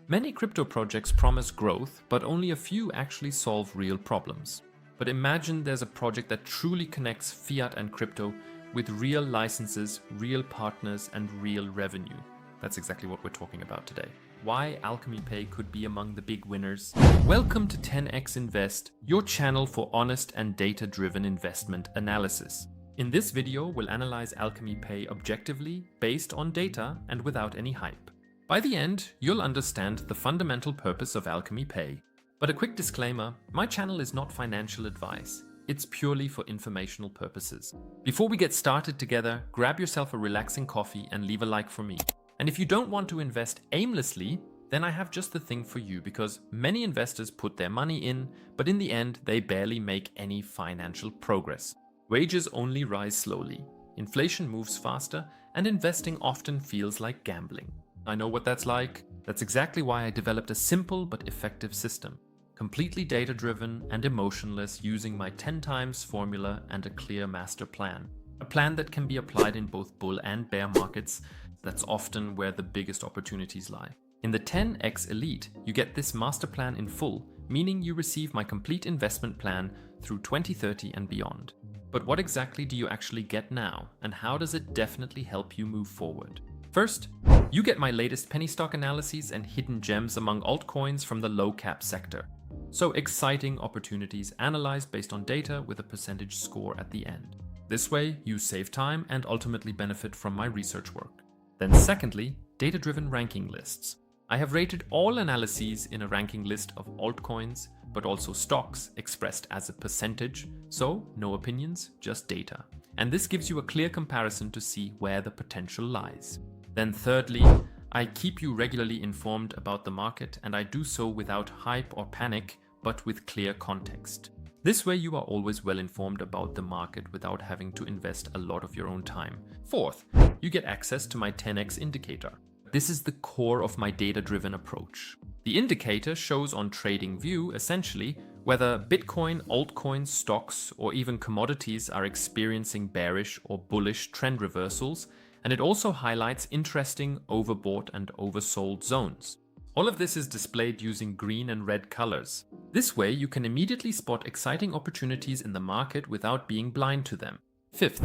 Many crypto projects promise growth, but only a few actually solve real problems. But imagine there's a project that truly connects fiat and crypto with real licenses, real partners, and real revenue. That's exactly what we're talking about today. Why Alchemy Pay could be among the big winners. Welcome to 10x Invest, your channel for honest and data-driven investment analysis. In this video, we'll analyze Alchemy Pay objectively, based on data, and without any hype. By the end, you'll understand the fundamental purpose of Alchemy Pay. But a quick disclaimer, my channel is not financial advice. It's purely for informational purposes. Before we get started together, grab yourself a relaxing coffee and leave a like for me. And if you don't want to invest aimlessly, then I have just the thing for you, because many investors put their money in, but in the end, they barely make any financial progress. Wages only rise slowly, inflation moves faster, and investing often feels like gambling. I know what that's like. That's exactly why I developed a simple but effective system, completely data-driven and emotionless, using my 10 times formula and a clear master plan. A plan that can be applied in both bull and bear markets. That's often where the biggest opportunities lie. In the 10x Elite, you get this master plan in full, meaning you receive my complete investment plan through 2030 and beyond. But what exactly do you actually get now, and how does it definitely help you move forward? First, you get my latest penny stock analyses and hidden gems among altcoins from the low cap sector. So exciting opportunities analyzed based on data with a percentage score at the end. This way, you save time and ultimately benefit from my research work. Then secondly, data-driven ranking lists. I have rated all analyses in a ranking list of altcoins, but also stocks expressed as a percentage, so no opinions, just data. And this gives you a clear comparison to see where the potential lies. Then thirdly, I keep you regularly informed about the market, and I do so without hype or panic, but with clear context. This way you are always well informed about the market without having to invest a lot of your own time. Fourth, you get access to my 10x indicator. This is the core of my data-driven approach. The indicator shows on TradingView essentially whether Bitcoin, altcoins, stocks, or even commodities are experiencing bearish or bullish trend reversals, and it also highlights interesting overbought and oversold zones. All of this is displayed using green and red colors. This way you can immediately spot exciting opportunities in the market without being blind to them. Fifth,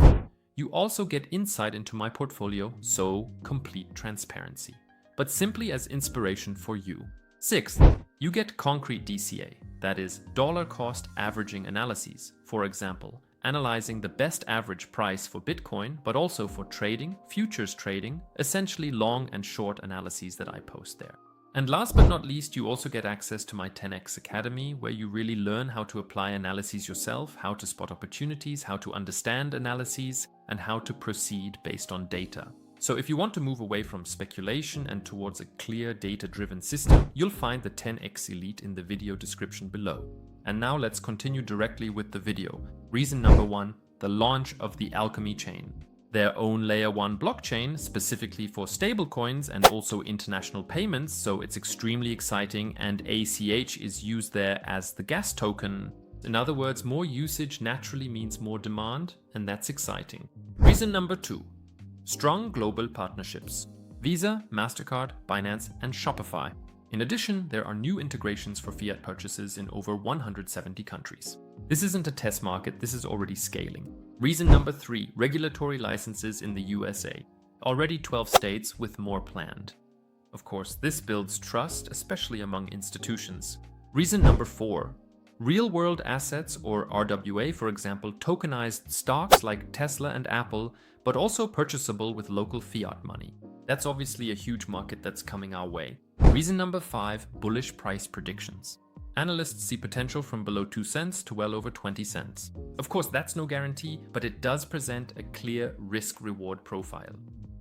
you also get insight into my portfolio, so complete transparency, but simply as inspiration for you. Sixth, you get concrete DCA, that is dollar cost averaging analyses. For example, analyzing the best average price for Bitcoin, but also for trading, futures trading, essentially long and short analyses that I post there. And last but not least, you also get access to my 10x Academy, where you really learn how to apply analyses yourself, how to spot opportunities, how to understand analyses, and how to proceed based on data. So if you want to move away from speculation and towards a clear data-driven system, you'll find the 10x Elite in the video description below. And now let's continue directly with the video. Reason number 1, the launch of the Alchemy chain. Their own layer 1 blockchain specifically for stablecoins and also international payments, so it's extremely exciting, and ACH is used there as the gas token. In other words, more usage naturally means more demand, and that's exciting. Reason number 2, strong global partnerships. Visa, MasterCard, Binance, and Shopify. In addition, there are new integrations for fiat purchases in over 170 countries. This isn't a test market, this is already scaling. Reason number 3, regulatory licenses in the USA. Already 12 states with more planned. Of course, this builds trust, especially among institutions. Reason number 4, real-world assets, or RWA, for example, tokenized stocks like Tesla and Apple, but also purchasable with local fiat money. That's obviously a huge market that's coming our way. Reason number 5, bullish price predictions. Analysts see potential from below 2 cents to well over 20 cents. Of course, that's no guarantee, but it does present a clear risk-reward profile.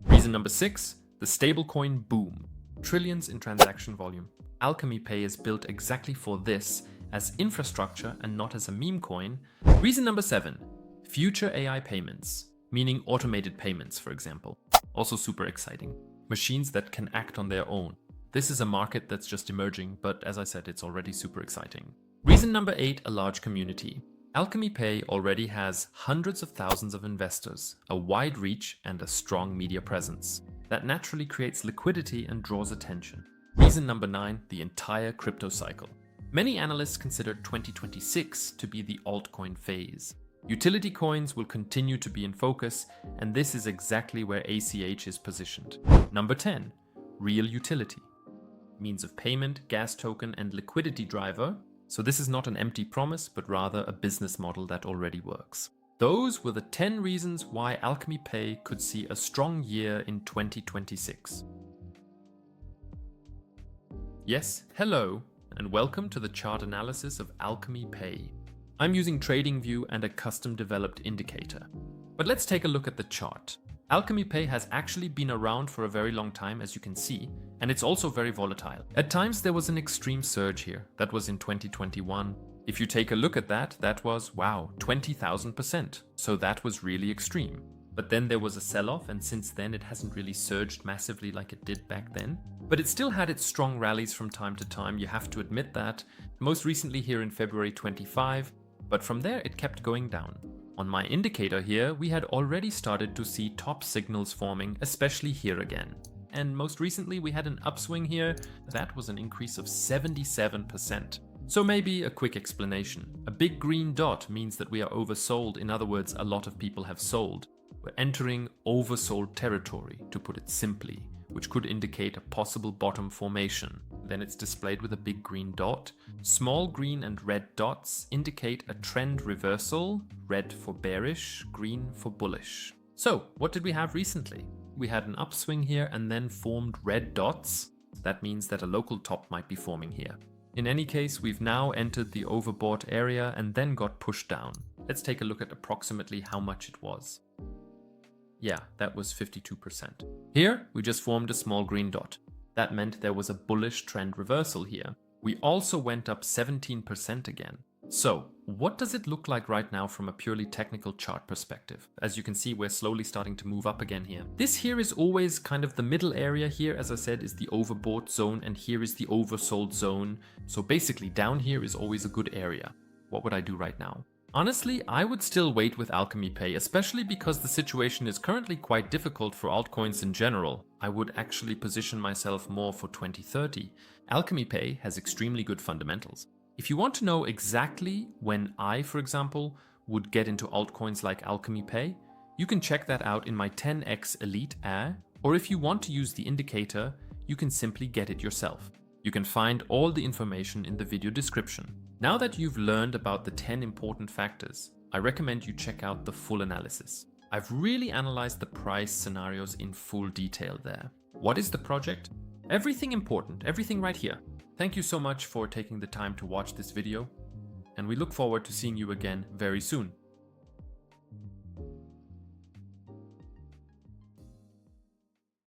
Reason number 6, the stablecoin boom. Trillions in transaction volume. Alchemy Pay is built exactly for this, as infrastructure and not as a meme coin. Reason number 7, future AI payments, meaning automated payments, for example. Also super exciting. Machines that can act on their own. This is a market that's just emerging, but as I said, it's already super exciting. Reason number 8, a large community. Alchemy Pay already has hundreds of thousands of investors, a wide reach, and a strong media presence. That naturally creates liquidity and draws attention. Reason number 9, the entire crypto cycle. Many analysts consider 2026 to be the altcoin phase. Utility coins will continue to be in focus, and this is exactly where ACH is positioned. Number 10, real utility. Means of payment, gas token, and liquidity driver. So this is not an empty promise, but rather a business model that already works. Those were the 10 reasons why Alchemy Pay could see a strong year in 2026. Yes, hello, and welcome to the chart analysis of Alchemy Pay. I'm using TradingView and a custom developed indicator. But let's take a look at the chart. Alchemy Pay has actually been around for a very long time, as you can see, and it's also very volatile. At times there was an extreme surge here. That was in 2021. If you take a look at that, that was, wow, 20,000%. So that was really extreme. But then there was a sell-off, and since then it hasn't really surged massively like it did back then. But it still had its strong rallies from time to time, you have to admit that. Most recently here in February 25, but from there it kept going down. On my indicator here, we had already started to see top signals forming, especially here again. And most recently we had an upswing here, that was an increase of 77%. So maybe a quick explanation. A big green dot means that we are oversold, in other words, a lot of people have sold. We're entering oversold territory, to put it simply, which could indicate a possible bottom formation. Then it's displayed with a big green dot. Small green and red dots indicate a trend reversal, red for bearish, green for bullish. So, what did we have recently? We had an upswing here and then formed red dots. That means that a local top might be forming here. In any case, we've now entered the overbought area and then got pushed down. Let's take a look at approximately how much it was. Yeah, that was 52%. Here, we just formed a small green dot. That meant there was a bullish trend reversal here. We also went up 17% again. So, what does it look like right now from a purely technical chart perspective? As you can see, we're slowly starting to move up again here. This here is always kind of the middle area here, as I said, is the overbought zone, and here is the oversold zone. So basically down here is always a good area. What would I do right now? Honestly, I would still wait with Alchemy Pay, especially because the situation is currently quite difficult for altcoins in general. I would actually position myself more for 2030. Alchemy Pay has extremely good fundamentals. If you want to know exactly when I, for example, would get into altcoins like Alchemy Pay, you can check that out in my 10x Elite ad, or if you want to use the indicator, you can simply get it yourself. You can find all the information in the video description. Now that you've learned about the 10 important factors, I recommend you check out the full analysis. I've really analyzed the price scenarios in full detail there. What is the project? Everything important, everything right here. Thank you so much for taking the time to watch this video, and we look forward to seeing you again very soon.